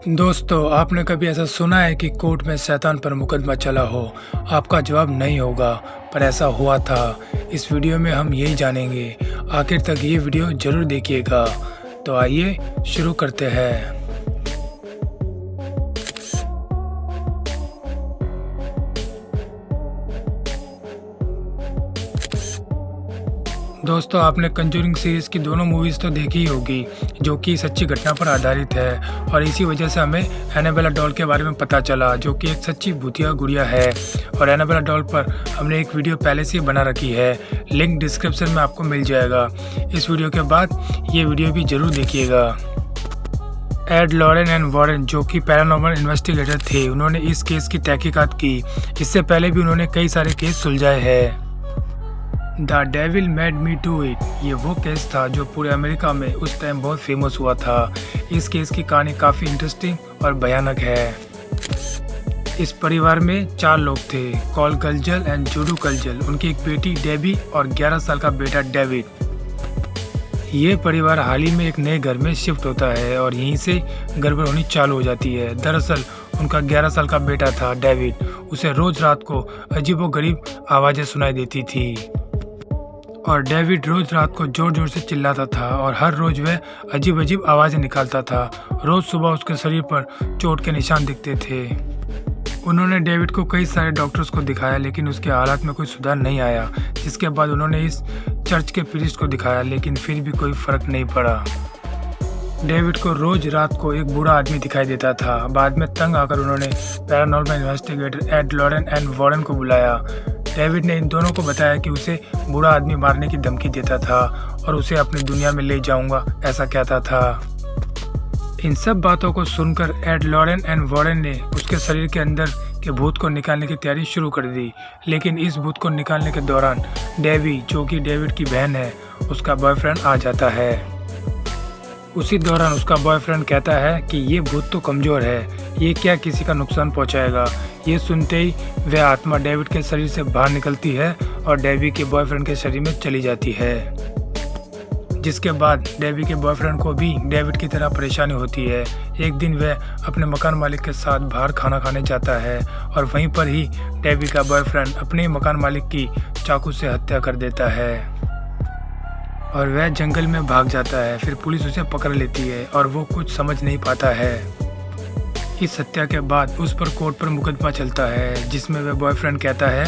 दोस्तों, आपने कभी ऐसा सुना है कि कोर्ट में शैतान पर मुकदमा चला हो? आपका जवाब नहीं होगा, पर ऐसा हुआ था। इस वीडियो में हम यही जानेंगे। आखिर तक ये वीडियो ज़रूर देखिएगा। तो आइए शुरू करते हैं। दोस्तों, आपने कंजूरिंग सीरीज़ की दोनों मूवीज़ तो देखी ही होगी, जो कि सच्ची घटना पर आधारित है। और इसी वजह से हमें एनाबेला डॉल के बारे में पता चला, जो कि एक सच्ची भूतिया गुड़िया है। और एनाबेला डॉल पर हमने एक वीडियो पहले से ही बना रखी है, लिंक डिस्क्रिप्शन में आपको मिल जाएगा। इस वीडियो के बाद ये वीडियो भी ज़रूर देखिएगा। एड लॉरेन एंड वॉरेन, जो कि पैरानॉर्मल इन्वेस्टिगेटर थे, उन्होंने इस केस की तहकीकात की। इससे पहले भी उन्होंने कई सारे केस सुलझाए हैं। The devil made me do it, ये वो केस था जो पूरे अमेरिका में उस टाइम बहुत फेमस हुआ था। इस केस की कहानी काफ़ी इंटरेस्टिंग और भयानक है। इस परिवार में 4 लोग थे, कॉल कल्जल एंड जूडू कल्जल, उनकी एक बेटी डेबी और 11 साल का बेटा डेविड। ये परिवार हाल ही में एक नए घर में शिफ्ट होता है और यहीं से गड़बड़ होनी चालू हो जाती है। दरअसल उनका 11 साल का बेटा था डेविड, उसे रोज रात को अजीबोगरीब आवाज़ें सुनाई देती थी। और डेविड रोज रात को जोर जोर से चिल्लाता था और हर रोज वह अजीब अजीब आवाज़ें निकालता था। रोज सुबह उसके शरीर पर चोट के निशान दिखते थे। उन्होंने डेविड को कई सारे डॉक्टर्स को दिखाया, लेकिन उसके हालात में कोई सुधार नहीं आया। जिसके बाद उन्होंने इस चर्च के प्रीस्ट को दिखाया, लेकिन फिर भी कोई फर्क नहीं पड़ा। डेविड को रोज रात को एक बूढ़ा आदमी दिखाई देता था। बाद में तंग आकर उन्होंने paranormal investigator Ed Lorraine and Warren को बुलाया। डेविड ने इन दोनों को बताया कि उसे बूढ़ा आदमी मारने की धमकी देता था और उसे अपनी दुनिया में ले जाऊंगा, ऐसा कहता था। इन सब बातों को सुनकर एड लॉरेन एंड वॉरेन ने उसके शरीर के अंदर के भूत को निकालने की तैयारी शुरू कर दी। लेकिन इस भूत को निकालने के दौरान डेवी, जो कि डेविड की बहन है, उसका बॉयफ्रेंड आ जाता है। उसी दौरान उसका बॉयफ्रेंड कहता है कि ये भूत तो कमज़ोर है, ये क्या किसी का नुकसान पहुंचाएगा। ये सुनते ही वह आत्मा डेविड के शरीर से बाहर निकलती है और डेवी के बॉयफ्रेंड के शरीर में चली जाती है। जिसके बाद डेवी के बॉयफ्रेंड को भी डेविड की तरह परेशानी होती है। एक दिन वह अपने मकान मालिक के साथ बाहर खाना खाने जाता है और वहीं पर ही डेवी का बॉयफ्रेंड अपने मकान मालिक की चाकू से हत्या कर देता है और वह जंगल में भाग जाता है। फिर पुलिस उसे पकड़ लेती है और वो कुछ समझ नहीं पाता है। इस हत्या के बाद उस पर कोर्ट पर मुकदमा चलता है, जिसमें वह बॉयफ्रेंड कहता है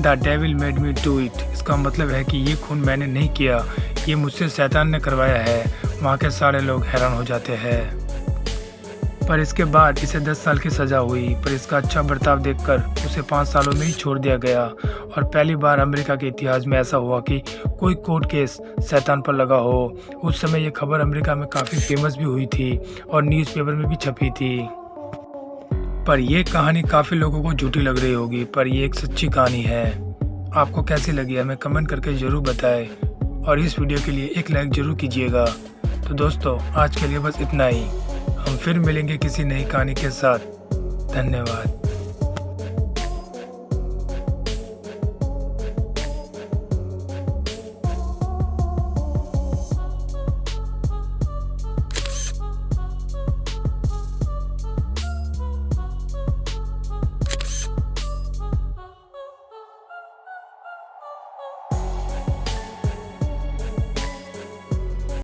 the devil made me do it. इसका मतलब है कि ये खून मैंने नहीं किया, ये मुझसे शैतान ने करवाया है। वहाँ के सारे लोग हैरान हो जाते हैं। पर इसके बाद इसे 10 साल की सज़ा हुई, पर इसका अच्छा बर्ताव देखकर उसे 5 सालों में ही छोड़ दिया गया। और पहली बार अमेरिका के इतिहास में ऐसा हुआ कि कोई कोर्ट केस शैतान पर लगा हो। उस समय ये खबर अमेरिका में काफ़ी फेमस भी हुई थी और न्यूज़पेपर में भी छपी थी। पर यह कहानी काफ़ी लोगों को झूठी लग रही होगी, पर यह एक सच्ची कहानी है। आपको कैसी लगी हमें कमेंट करके ज़रूर बताएं और इस वीडियो के लिए एक लाइक ज़रूर कीजिएगा। तो दोस्तों, आज के लिए बस इतना ही। हम फिर मिलेंगे किसी नई कहानी के साथ। धन्यवाद।